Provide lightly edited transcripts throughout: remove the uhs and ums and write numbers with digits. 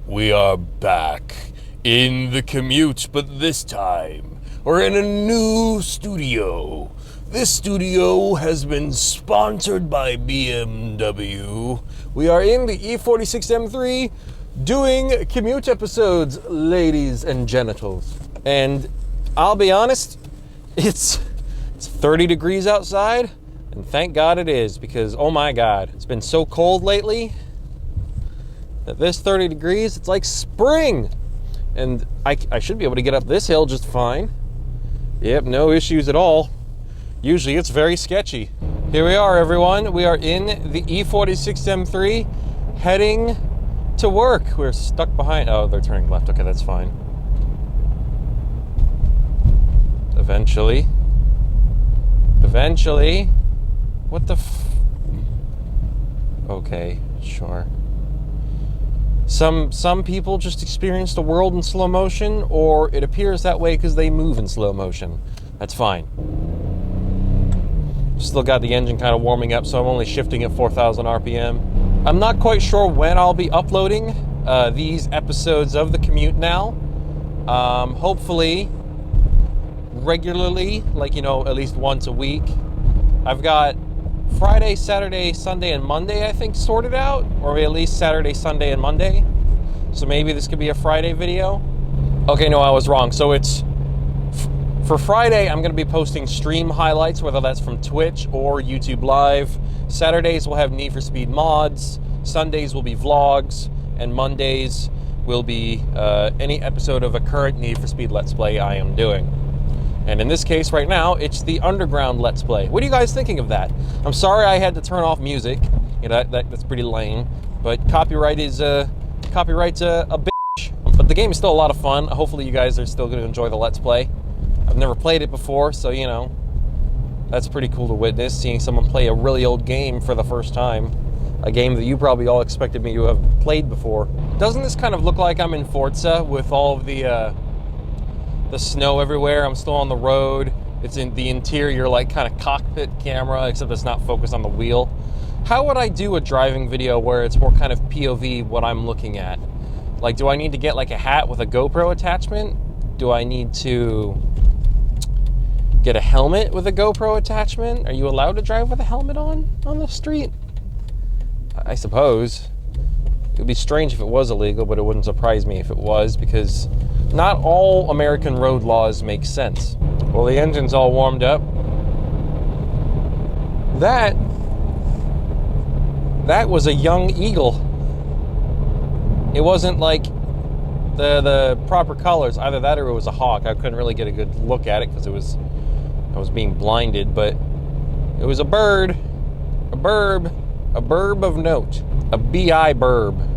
We are back in the Commute, but this time we're in a new studio. This studio has been sponsored by BMW. We are in the E46 M3 doing Commute episodes, ladies and genitals. And I'll be honest, it's 30 degrees outside, and thank God it is, because oh my God, it's been so cold lately that this 30 degrees, it's like spring. And I should be able to get up this hill just fine. Yep, no issues at all. Usually it's very sketchy. Here we are, everyone. We are in the E46 M3 heading to work. We're stuck behind. Oh, they're turning left. Okay, that's fine. Eventually. What the Okay, sure. Some people just experience the world in slow motion, or it appears that way because they move in slow motion. That's fine. Still got the engine kind of warming up, so I'm only shifting at 4,000 RPM. I'm not quite sure when I'll be uploading these episodes of the Commute now. Hopefully regularly, like, you know, at least once a week. I've got Friday, Saturday, Sunday, and Monday, I think, sorted out, or at least Saturday, Sunday, and Monday. So maybe this could be a Friday video. Okay, no, I was wrong. So it's for Friday, I'm going to be posting stream highlights, whether that's from Twitch or YouTube Live. Saturdays will have Need for Speed mods. Sundays will be vlogs, and Mondays will be any episode of a current Need for Speed Let's Play I am doing. And in this case right now, it's the Underground Let's Play. What are you guys thinking of that? I'm sorry I had to turn off music. You know, that's pretty lame. But copyright's a bitch. But the game is still a lot of fun. Hopefully you guys are still going to enjoy the Let's Play. I've never played it before, so, you know, that's pretty cool to witness, seeing someone play a really old game for the first time. A game that you probably all expected me to have played before. Doesn't this kind of look like I'm in Forza with all of the snow everywhere? I'm still on the road. It's in the interior, like, kind of cockpit camera, except it's not focused on the wheel. How would I do a driving video where it's more kind of POV what I'm looking at? Like, do I need to get like a hat with a GoPro attachment? Do I need to get a helmet with a GoPro attachment? Are you allowed to drive with a helmet on the street? I suppose. It would be strange if it was illegal, but it wouldn't surprise me if it was, because not all American road laws make sense. Well, the engine's all warmed up. That was a young eagle. It wasn't like the proper colors. Either that or it was a hawk. I couldn't really get a good look at it because I was being blinded, but it was a bird, a burb of note, a BI burb,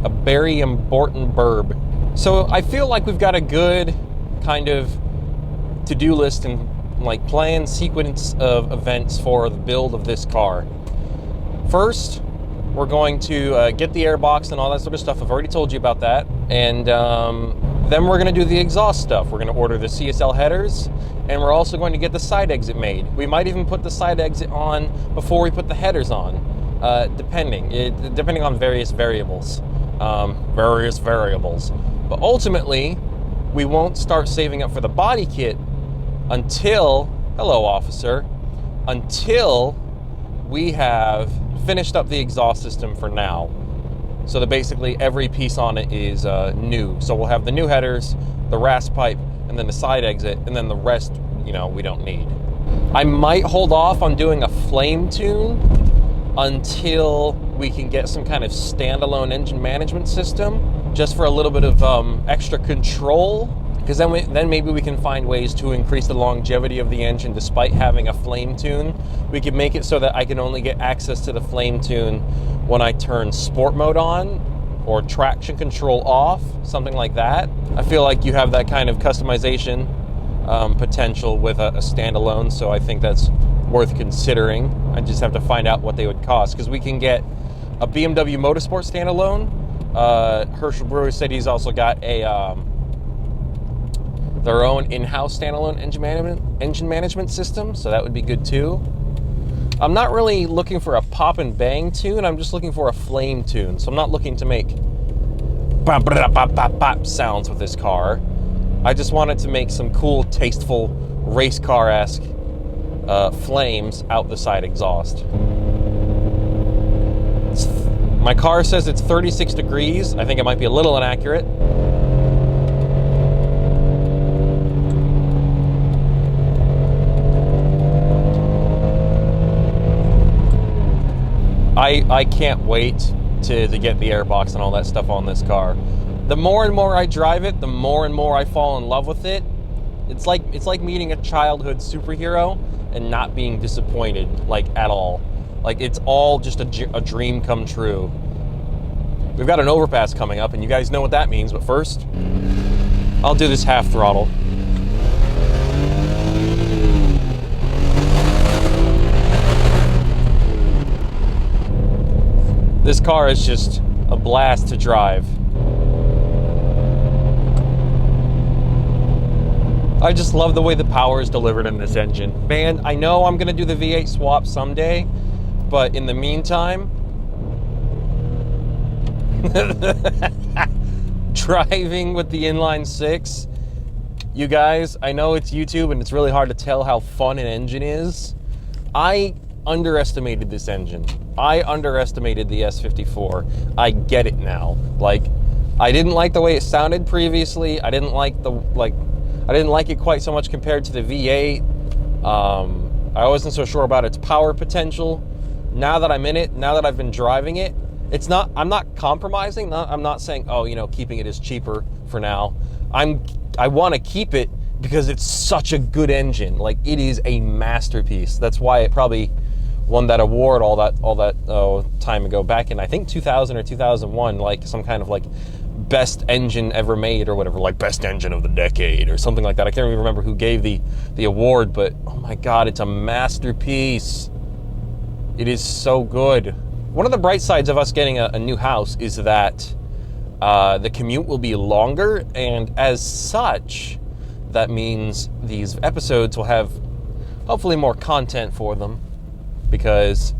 a very important burb. So I feel like we've got a good kind of to-do list and like planned sequence of events for the build of this car. First, we're going to get the airbox and all that sort of stuff. I've already told you about that. And then we're going to do the exhaust stuff. We're going to order the CSL headers, and we're also going to get the side exit made. We might even put the side exit on before we put the headers on, depending on various variables. But ultimately, we won't start saving up for the body kit until, hello officer, until we have finished up the exhaust system for now. So that basically every piece on it is new. So we'll have the new headers, the RAS pipe, and then the side exit, and then the rest, you know, we don't need. I might hold off on doing a flame tune until we can get some kind of standalone engine management system, just for a little bit of extra control, because then maybe we can find ways to increase the longevity of the engine despite having a flame tune. We could make it so that I can only get access to the flame tune when I turn sport mode on or traction control off, something like that. I feel like you have that kind of customization potential with a standalone, so I think that's worth considering. I just have to find out what they would cost, because we can get a BMW Motorsport standalone. Herschel Brewer said he's also got their own in-house standalone engine management system, so that would be good too. I'm not really looking for a pop and bang tune, I'm just looking for a flame tune. So I'm not looking to make sounds with this car. I just wanted to make some cool, tasteful, race car-esque flames out the side exhaust. My car says it's 36 degrees. I think it might be a little inaccurate. I can't wait to get the airbox and all that stuff on this car. The more and more I drive it, the more and more I fall in love with it. It's like meeting a childhood superhero and not being disappointed, like, at all. Like, it's all just a dream come true. We've got an overpass coming up, and you guys know what that means, but first, I'll do this half throttle. This car is just a blast to drive. I just love the way the power is delivered in this engine. Man, I know I'm gonna do the V8 swap someday, but in the meantime, driving with the inline six, you guys, I know it's YouTube and it's really hard to tell how fun an engine is. I underestimated this engine. I underestimated the S54. I get it now. Like, I didn't like the way it sounded previously. I didn't like it quite so much compared to the V8. I wasn't so sure about its power potential. Now that I'm in it, now that I've been driving it, I'm not compromising. I'm not saying, oh, you know, keeping it is cheaper for now. I want to keep it because it's such a good engine. Like, it is a masterpiece. That's why it probably won that award all that time ago, back in, I think, 2000 or 2001, like some kind of like best engine ever made or whatever, like best engine of the decade or something like that. I can't even remember who gave the award, but oh my God, it's a masterpiece. It is so good. One of the bright sides of us getting a new house is that the commute will be longer, and as such, that means these episodes will have hopefully more content for them, because,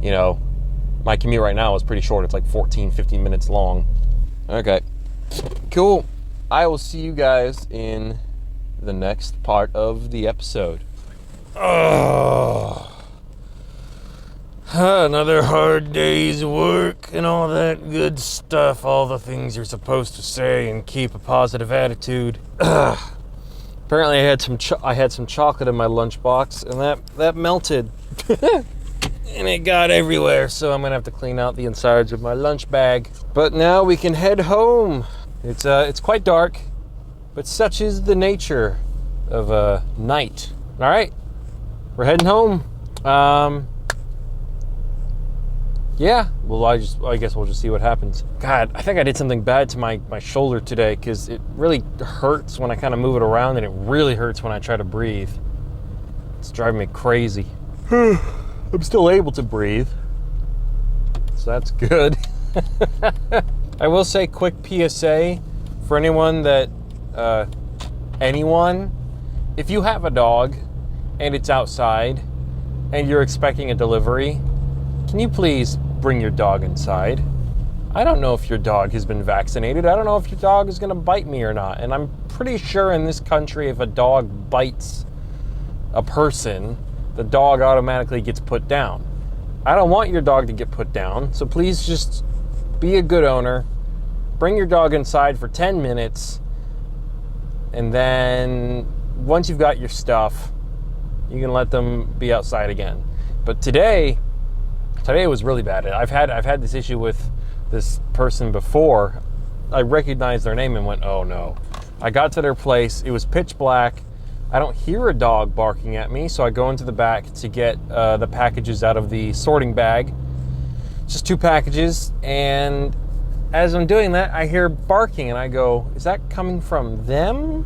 you know, my commute right now is pretty short. It's like 15 minutes long. Okay, cool. I will see you guys in the next part of the episode. Another hard day's work and all that good stuff. All the things you're supposed to say and keep a positive attitude. Apparently I had some chocolate in my lunchbox, and that melted. And it got everywhere, so I'm gonna have to clean out the insides of my lunch bag. But now we can head home. It's quite dark, but such is the nature of night. All right, we're heading home. Yeah, well, I guess we'll just see what happens. God, I think I did something bad to my shoulder today, because it really hurts when I kind of move it around, and it really hurts when I try to breathe. It's driving me crazy. I'm still able to breathe, so that's good. I will say, quick PSA for anyone if you have a dog and it's outside and you're expecting a delivery, can you please bring your dog inside? I don't know if your dog has been vaccinated. I don't know if your dog is going to bite me or not. And I'm pretty sure in this country, if a dog bites a person, the dog automatically gets put down. I don't want your dog to get put down, so please just be a good owner. Bring your dog inside for 10 minutes, and then once you've got your stuff, you can let them be outside again. But today was really bad. I've had this issue with this person before. I recognized their name and went, oh no. I got to their place, it was pitch black. I don't hear a dog barking at me, so I go into the back to get the packages out of the sorting bag. Just 2 packages, and as I'm doing that, I hear barking, and I go, is that coming from them?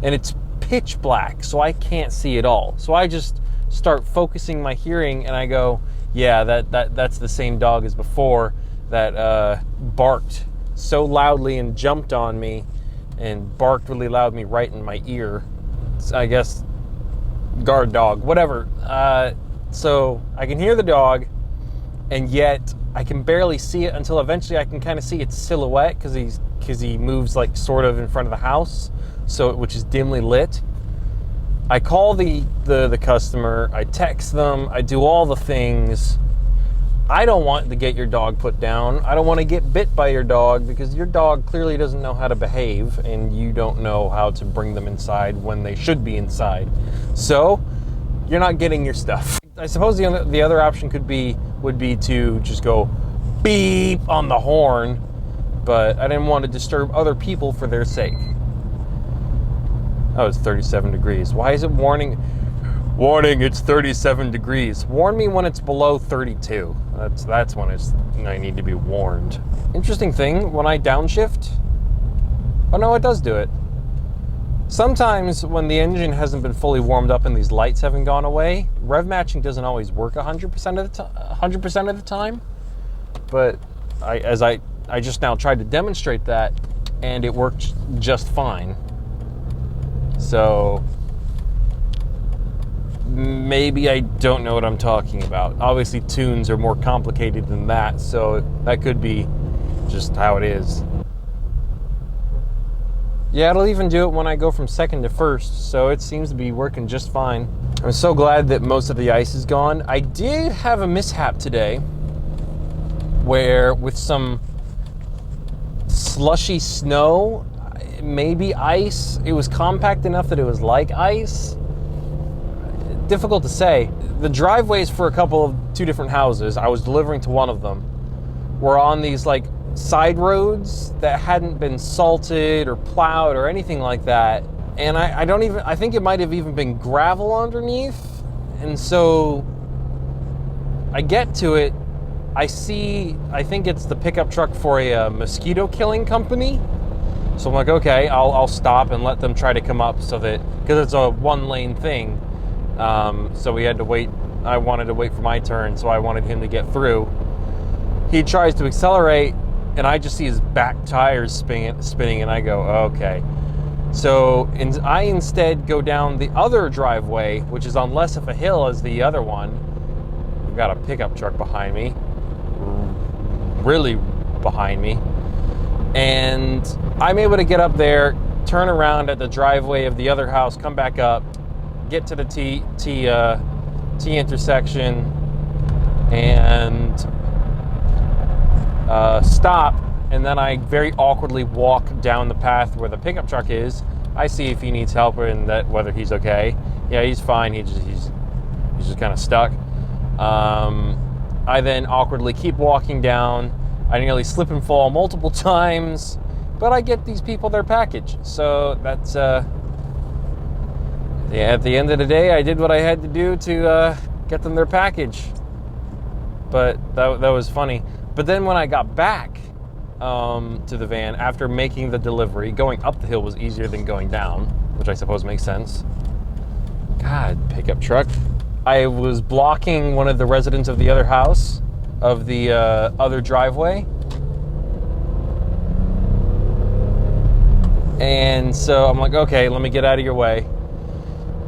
And it's pitch black, so I can't see it all. So I just start focusing my hearing, and I go, yeah, that's the same dog as before that barked so loudly and jumped on me and barked really loud me right in my ear. I guess guard dog, whatever. So I can hear the dog, and yet I can barely see it until eventually I can kind of see its silhouette because he moves like sort of in front of the house, so which is dimly lit. I call the customer, I text them, I do all the things. I don't want to get your dog put down. I don't want to get bit by your dog because your dog clearly doesn't know how to behave and you don't know how to bring them inside when they should be inside. So you're not getting your stuff. I suppose the other option would be to just go beep on the horn, but I didn't want to disturb other people for their sake. Oh, it's 37 degrees. Why is it warning? Warning, it's 37 degrees. Warn me when it's below 32. That's when I need to be warned. Interesting thing, when I downshift, oh no, it does do it. Sometimes when the engine hasn't been fully warmed up and these lights haven't gone away, rev matching doesn't always work 100% of the time. But I just now tried to demonstrate that, and it worked just fine. So maybe I don't know what I'm talking about. Obviously, tunes are more complicated than that, so that could be just how it is. Yeah, it'll even do it when I go from second to first, so it seems to be working just fine. I'm so glad that most of the ice is gone. I did have a mishap today where with some slushy snow, maybe ice, it was compact enough that it was like ice. Difficult to say. The driveways for two different houses, I was delivering to one of them, were on these like side roads that hadn't been salted or plowed or anything like that. And I think it might have even been gravel underneath. And so I get to it, I think it's the pickup truck for a mosquito killing company. So I'm like, okay, I'll stop and let them try to come up so that, because it's a one lane thing. So we had to wait. I wanted to wait for my turn, so I wanted him to get through. He tries to accelerate, and I just see his back tires spinning, and I go, okay. So I instead go down the other driveway, which is on less of a hill as the other one. We've got a pickup truck behind me, really behind me. And I'm able to get up there, turn around at the driveway of the other house, come back up, get to the T intersection, and stop. And then I very awkwardly walk down the path where the pickup truck is. I see if he needs help and whether he's okay. Yeah, he's fine. He's just kind of stuck. I then awkwardly keep walking down. I nearly slip and fall multiple times, but I get these people their package. So that's yeah. At the end of the day, I did what I had to do to get them their package. But that was funny. But then when I got back to the van after making the delivery, going up the hill was easier than going down, which I suppose makes sense. God, pickup truck. I was blocking one of the residents of the other house, of the other driveway. And so I'm like, okay, let me get out of your way,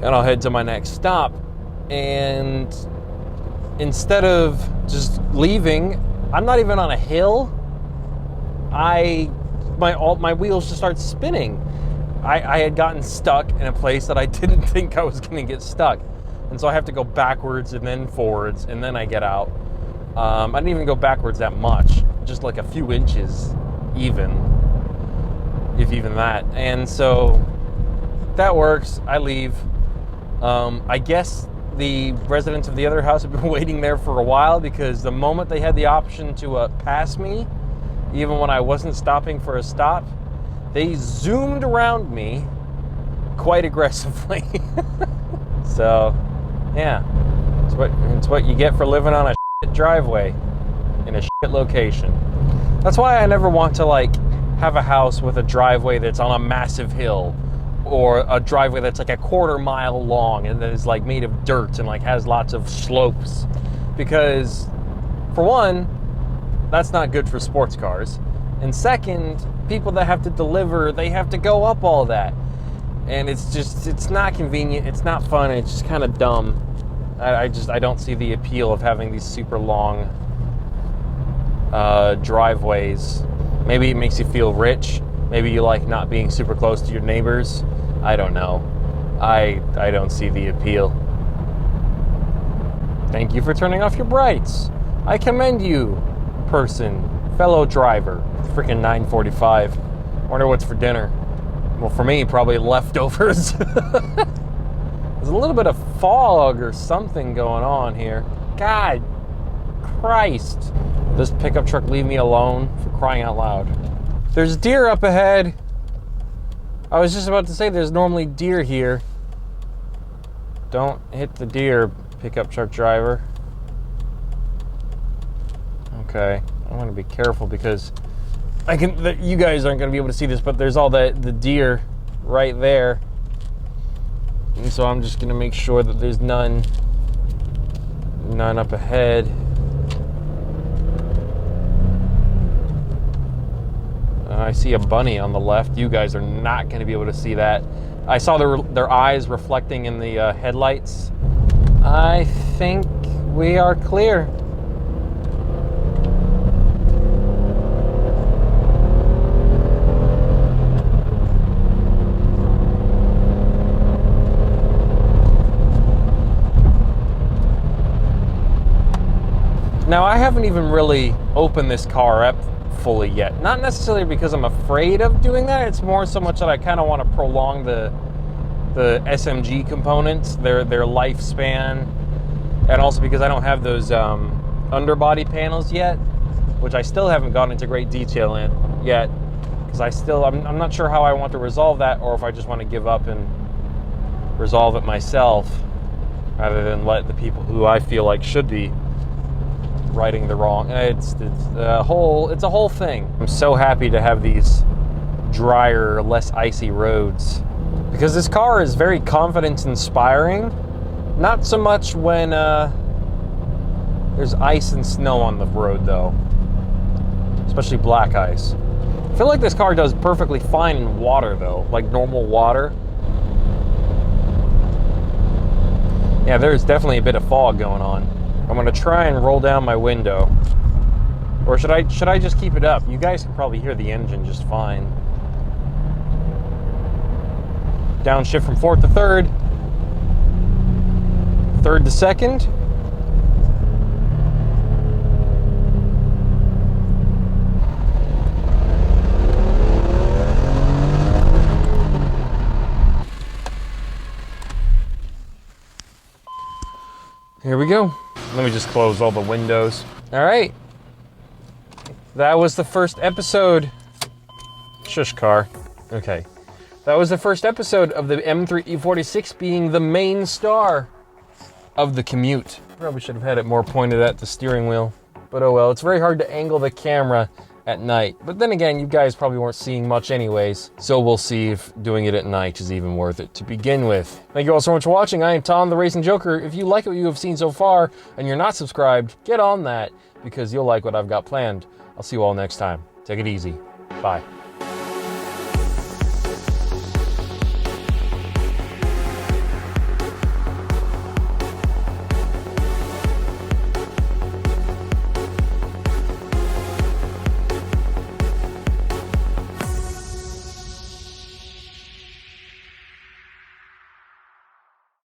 and I'll head to my next stop. And instead of just leaving, I'm not even on a hill. My wheels just start spinning. I had gotten stuck in a place that I didn't think I was going to get stuck. And so I have to go backwards and then forwards, and then I get out. I didn't even go backwards that much, just like a few inches even, if even that. And so that works. I leave. I guess the residents of the other house have been waiting there for a while, because the moment they had the option to pass me, even when I wasn't stopping for a stop, they zoomed around me quite aggressively. So, yeah, it's what you get for living on a shit driveway in a shit location. That's why I never want to have a house with a driveway that's on a massive hill, or a driveway that's like a quarter mile long and that is made of dirt and has lots of slopes, because for one, that's not good for sports cars, and second, people that have to deliver, they have to go up all that, and it's not convenient, it's not fun, it's just kind of dumb. I don't see the appeal of having these super long driveways. Maybe it makes you feel rich. Maybe you like not being super close to your neighbors. I don't know. I don't see the appeal. Thank you for turning off your brights. I commend you, fellow driver. It's freaking 9:45. Wonder what's for dinner. Well, for me, probably leftovers. There's a little bit of fog or something going on here. God Christ. This pickup truck leave me alone, for crying out loud. There's deer up ahead. I was just about to say there's normally deer here. Don't hit the deer, pickup truck driver. Okay, I want to be careful because you guys aren't going to be able to see this, but there's all the deer right there. And so I'm just going to make sure that there's none up ahead. I see a bunny on the left. You guys are not going to be able to see that. I saw their eyes reflecting in the headlights. I think we are clear. Now, I haven't even really opened this car up fully yet. Not necessarily because I'm afraid of doing that. It's more so much that I kind of want to prolong the SMG components, their lifespan, and also because I don't have those underbody panels yet, which I still haven't gone into great detail in yet, because I'm not sure how I want to resolve that, or if I just want to give up and resolve it myself rather than let the people who I feel like should be righting the wrong. It's a whole thing. I'm so happy to have these drier, less icy roads, because this car is very confidence inspiring. Not so much when there's ice and snow on the road though, especially black ice. I feel like this car does perfectly fine in water though, like normal water. Yeah, there's definitely a bit of fog going on. I'm gonna try and roll down my window. Or should I just keep it up? You guys can probably hear the engine just fine. Downshift from fourth to third. Third to second. Here we go. Let me just close all the windows. All right. That was the first episode. Shush car. Okay. That was the first episode of the M3 E46 being the main star of the Commute. Probably should have had it more pointed at the steering wheel, but oh well. It's very hard to angle the camera at night. But then again, you guys probably weren't seeing much anyways, so we'll see if doing it at night is even worth it to begin with. Thank you all so much for watching. I am Tom, the Racing Joker. If you like what you have seen so far and you're not subscribed, get on that, because you'll like what I've got planned. I'll see you all next time. Take it easy. Bye.